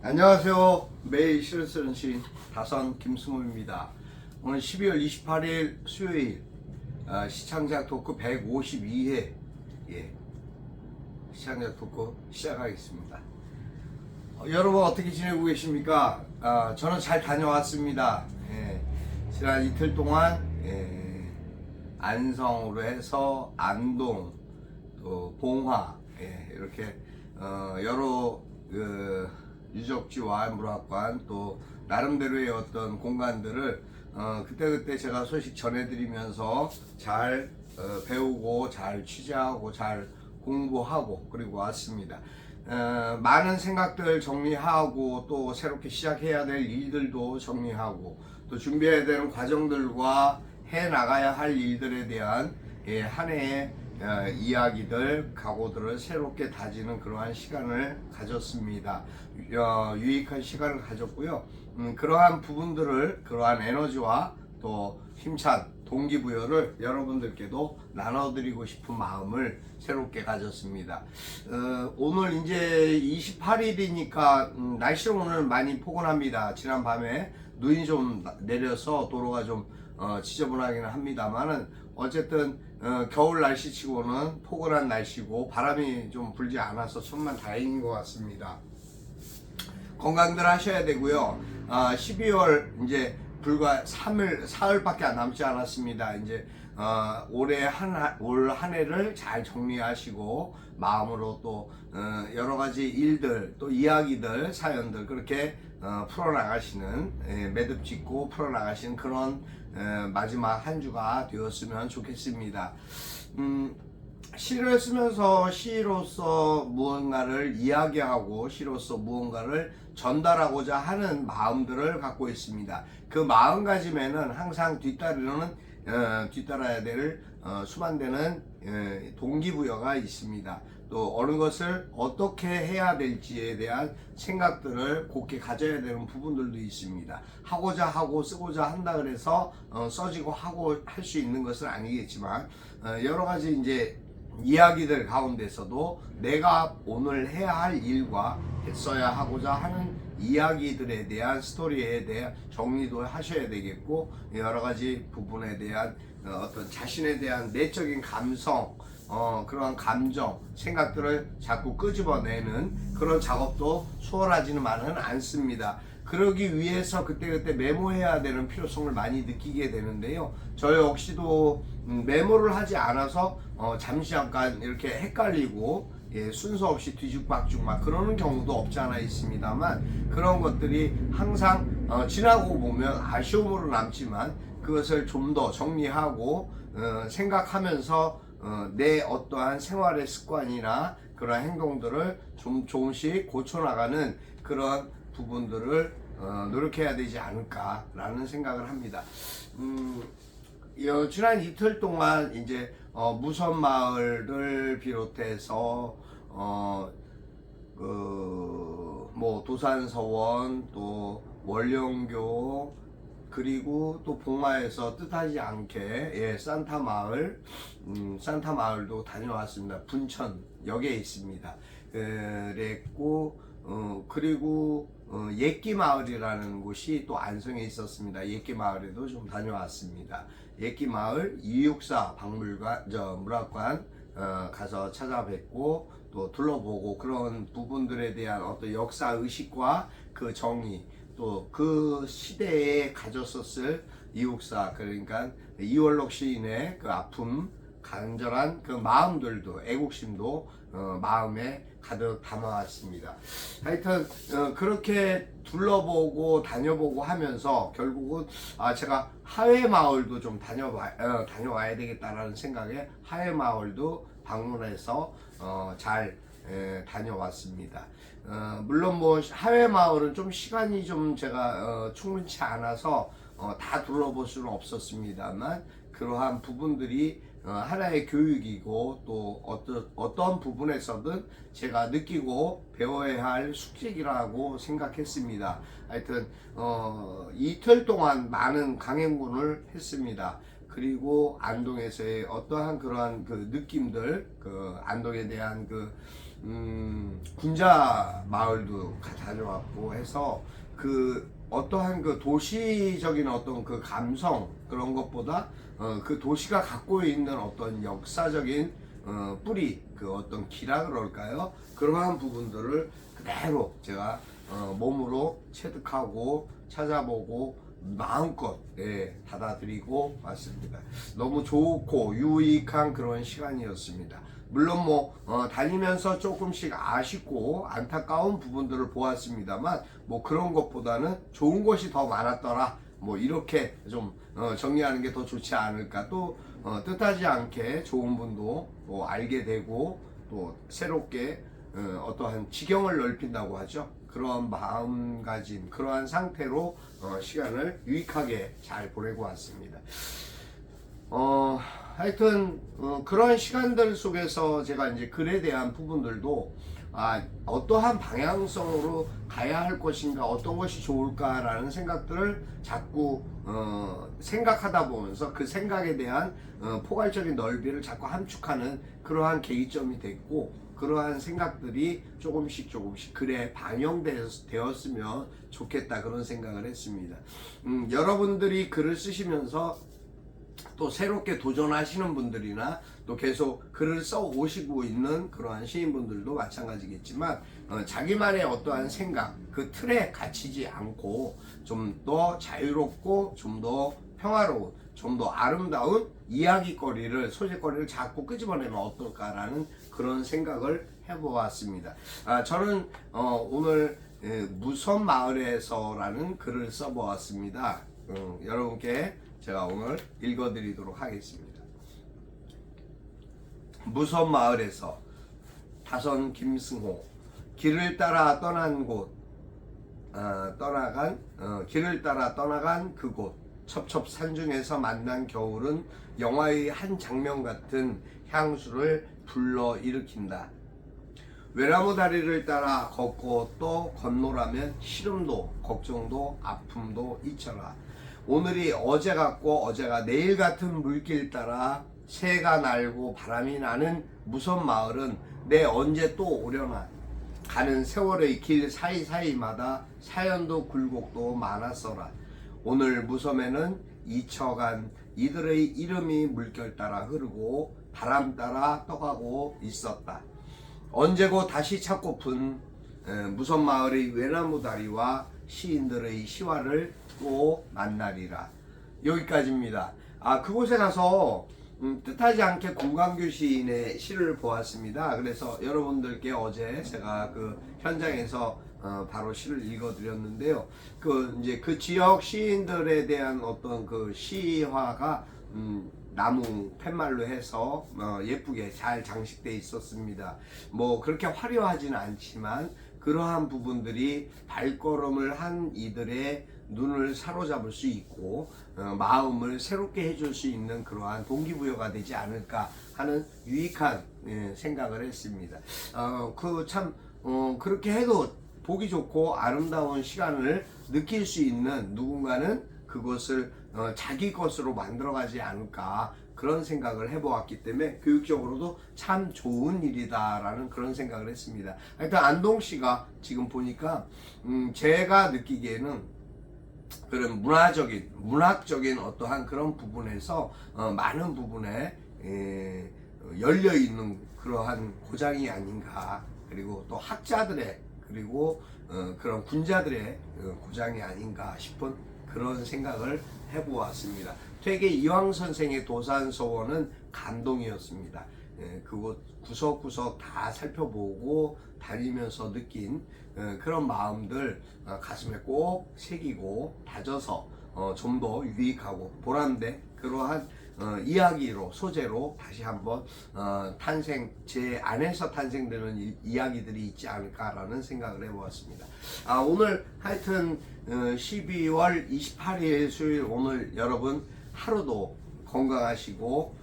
안녕하세요. 매일 시를 쓰는 시인 다선 김승호입니다. 오늘 12월 28일 수요일 시창작 토크 152회 시창작 토크 시작하겠습니다. 여러분 어떻게 지내고 계십니까? 저는 잘 다녀왔습니다. 지난 이틀 동안 안성으로 해서 안동 또 봉화 이렇게 여러 유적지와 문화관 또 나름대로의 어떤 공간들을 그때그때 제가 소식 전해드리면서 잘 배우고 잘 취재하고 잘 공부하고 그리고 왔습니다. 많은 생각들 정리하고 또 새롭게 시작해야 될 일들도 정리하고 또 준비해야 되는 과정들과 해 나가야 할 일들에 대한 한 해의 이야기들, 각오들을 새롭게 다지는 그러한 시간을 가졌습니다. 유익한 시간을 가졌고요. 그러한 부분들을, 그러한 에너지와 또 힘찬 동기부여를 여러분들께도 나눠드리고 싶은 마음을 새롭게 가졌습니다. 오늘 이제 28일이니까 날씨는 오늘 많이 포근합니다. 지난 밤에 눈이 좀 내려서 도로가 좀 지저분하기는 합니다만은 어쨌든 겨울 날씨치고는 포근한 날씨고 바람이 좀 불지 않아서 천만 다행인 것 같습니다. 건강들 하셔야 되고요. 12월 이제 불과 3일, 사흘밖에 남지 않았습니다. 이제 올 한 해를 잘 정리하시고 마음으로 또 여러 가지 일들 또 이야기들 사연들 그렇게 풀어나가시는 매듭 짓고 풀어나가시는 그런 마지막 한 주가 되었으면 좋겠습니다. 시를 쓰면서 시로서 무언가를 이야기하고 시로서 무언가를 전달하고자 하는 마음들을 갖고 있습니다. 그 마음가짐에는 항상 뒤따라야 될 수반되는 동기부여가 있습니다. 또 어느 것을 어떻게 해야 될지에 대한 생각들을 곱게 가져야 되는 부분들도 있습니다. 하고자 하고 쓰고자 한다 그래서 써지고 하고 할 수 있는 것은 아니겠지만 여러 가지 이제 이야기들 가운데서도 내가 오늘 해야 할 일과 했어야 하고자 하는 이야기들에 대한 스토리에 대한 정리도 하셔야 되겠고 여러 가지 부분에 대한 어떤 자신에 대한 내적인 감성 그러한 감정, 생각들을 자꾸 끄집어내는 그런 작업도 수월하지만은 않습니다. 그러기 위해서 그때그때 메모해야 되는 필요성을 많이 느끼게 되는데요. 저 역시도 메모를 하지 않아서 잠시 잠깐 이렇게 헷갈리고 순서 없이 뒤죽박죽 막 그러는 경우도 없지 않아 있습니다만 그런 것들이 항상 지나고 보면 아쉬움으로 남지만 그것을 좀 더 정리하고 생각하면서 내 어떠한 생활의 습관이나 그런 행동들을 좀 조금씩 고쳐나가는 그런 부분들을 노력해야 되지 않을까라는 생각을 합니다. 지난 이틀 동안 이제 무선마을을 비롯해서 뭐 도산서원 또 원령교 그리고 또 봉화에서 뜻하지 않게 산타 마을도 다녀왔습니다. 분천역에 있습니다. 그랬고 그리고 옛기 마을이라는 곳이 또 안성에 있었습니다. 옛기 마을에도 좀 다녀왔습니다. 옛기 마을 264 박물관 문화관 가서 찾아뵙고 또 둘러보고 그런 부분들에 대한 어떤 역사 의식과 그 정의 또 그 시대에 가졌었을 이육사 그러니까 이월록 시인의 그 아픔 간절한 그 마음들도 애국심도 마음에 가득 담아왔습니다. 하여튼 그렇게 둘러보고 다녀보고 하면서 결국은 제가 하회마을도 좀 다녀와야 되겠다라는 생각에 하회마을도 방문해서 잘 다녀왔습니다. 물론 뭐 하회마을은 좀 시간이 좀 제가 충분치 않아서 다 둘러볼 수는 없었습니다만 그러한 부분들이 하나의 교육이고 또 어떤 부분에서든 제가 느끼고 배워야 할 숙제이라고 생각했습니다. 하여튼 이틀 동안 많은 강행군을 했습니다. 그리고 안동에서의 어떠한 그러한 그 느낌들, 그 안동에 대한 그 군자 마을도 다녀왔고 해서 그 어떠한 그 도시적인 어떤 그 감성 그런 것보다 그 도시가 갖고 있는 어떤 역사적인 뿌리 그 어떤 기라 그럴까요? 그러한 부분들을 그대로 제가 몸으로 체득하고 찾아보고 마음껏 받아들이고 왔습니다. 너무 좋고 유익한 그런 시간이었습니다. 물론 뭐 다니면서 조금씩 아쉽고 안타까운 부분들을 보았습니다만 뭐 그런 것보다는 좋은 것이 더 많았더라 뭐 이렇게 좀 정리하는 게 더 좋지 않을까. 또 뜻하지 않게 좋은 분도 또 알게 되고 또 새롭게 어떠한 지경을 넓힌다고 하죠. 그런 마음가짐, 그러한 상태로 시간을 유익하게 잘 보내고 왔습니다. 하여튼 그런 시간들 속에서 제가 이제 글에 대한 부분들도 어떠한 방향성으로 가야 할 것인가, 어떤 것이 좋을까라는 생각들을 자꾸 생각하다 보면서 그 생각에 대한 포괄적인 넓이를 자꾸 함축하는 그러한 계기점이 됐고, 그러한 생각들이 조금씩 글에 반영되었으면 좋겠다, 그런 생각을 했습니다. 여러분들이 글을 쓰시면서 또 새롭게 도전하시는 분들이나 또 계속 글을 써 오시고 있는 그러한 시인분들도 마찬가지겠지만 자기만의 어떠한 생각, 그 틀에 갇히지 않고 좀 더 자유롭고 좀 더 평화로운, 좀 더 아름다운 이야기거리를, 소재거리를 자꾸 끄집어내면 어떨까라는 그런 생각을 해보았습니다. 저는 오늘 무섬마을에서라는 글을 써보았습니다. 여러분께 제가 오늘 읽어드리도록 하겠습니다. 무섬마을에서 다선 김승호. 길을 따라 떠난 곳, 길을 따라 떠나간 그곳, 첩첩산중에서 만난 겨울은 영화의 한 장면 같은 향수를 불러일으킨다. 외나무 다리를 따라 걷고 또 건너라면 시름도 걱정도 아픔도 잊혀라. 오늘이 어제 같고 어제가 내일 같은 물길 따라 새가 날고 바람이 나는 무섬마을은 내 언제 또 오려나. 가는 세월의 길 사이사이마다 사연도 굴곡도 많았어라. 오늘 무섬에는 잊혀간 이들의 이름이 물결 따라 흐르고 바람 따라 떠가고 있었다. 언제고 다시 찾고픈 무섬마을의 외나무 다리와 시인들의 시화를 또 만나리라. 여기까지입니다. 그곳에 가서 뜻하지 않게 공강규 시인의 시를 보았습니다. 그래서 여러분들께 어제 제가 그 현장에서 바로 시를 읽어드렸는데요. 이제 그 지역 시인들에 대한 어떤 그 시화가 나무 팻말로 해서 예쁘게 잘 장식되어 있었습니다. 뭐 그렇게 화려하지는 않지만 그러한 부분들이 발걸음을 한 이들의 눈을 사로잡을 수 있고 마음을 새롭게 해줄 수 있는 그러한 동기부여가 되지 않을까 하는 유익한 생각을 했습니다. 그렇게 해도 보기 좋고 아름다운 시간을 느낄 수 있는 누군가는 그것을 자기 것으로 만들어가지 않을까, 그런 생각을 해보았기 때문에 교육적으로도 참 좋은 일이다라는 그런 생각을 했습니다. 일단 안동시가 지금 보니까 제가 느끼기에는 그런 문학적인 어떠한 그런 부분에서 많은 부분에 열려있는 그러한 고장이 아닌가, 그리고 또 학자들의, 그리고 그런 군자들의 고장이 아닌가 싶은 그런 생각을 해보았습니다. 되게 이황 선생의 도산서원은 감동이었습니다. 그곳 구석구석 다 살펴보고 다니면서 느낀 그런 마음들 가슴에 꼭 새기고 다져서 좀 더 유익하고 보람된 그러한 이야기로, 소재로 다시 한번 제 안에서 탄생되는 이야기들이 있지 않을까라는 생각을 해보았습니다. 오늘 하여튼 12월 28일 수요일, 오늘 여러분 하루도 건강하시고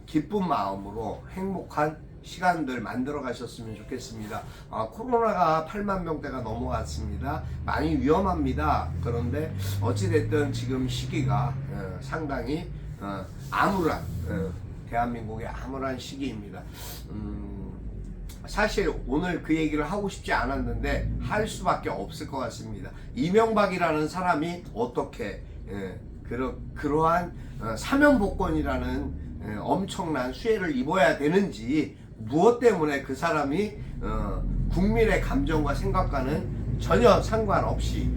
기쁜 마음으로 행복한 시간들 만들어 가셨으면 좋겠습니다. 코로나가 8만 명대가 넘어갔습니다. 많이 위험합니다. 그런데 어찌됐든 지금 시기가 상당히 암울한, 대한민국의 암울한 시기입니다. 사실 오늘 그 얘기를 하고 싶지 않았는데 할 수밖에 없을 것 같습니다. 이명박이라는 사람이 어떻게 그러한 사면복권이라는 엄청난 수혜를 입어야 되는지, 무엇 때문에 그 사람이 국민의 감정과 생각과는 전혀 상관없이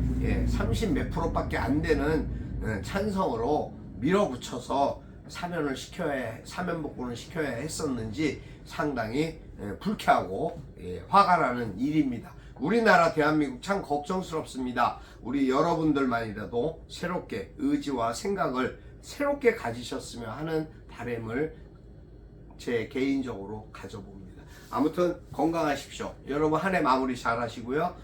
30 몇 프로밖에 안 되는 찬성으로 밀어붙여서 사면복권을 시켜야 했었는지 상당히 불쾌하고 화가 나는 일입니다. 우리나라 대한민국 참 걱정스럽습니다. 우리 여러분들만이라도 새롭게 의지와 생각을 새롭게 가지셨으면 하는 바람을 제 개인적으로 가져봅니다. 아무튼 건강하십시오. 여러분 한 해 마무리 잘 하시고요.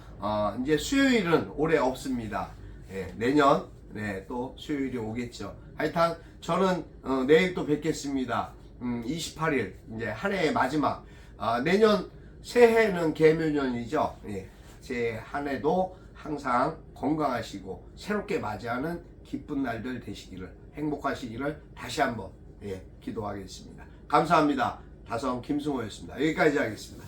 이제 수요일은 올해 없습니다. 내년 또 수요일이 오겠죠. 하여튼 저는 내일 또 뵙겠습니다. 28일 이제 한 해의 마지막. 내년 새해는 개묘년이죠. 제 한 해도 항상 건강하시고 새롭게 맞이하는 기쁜 날들 되시기를, 행복하시기를 다시 한번 기도하겠습니다. 감사합니다. 다성 김승호였습니다. 여기까지 하겠습니다.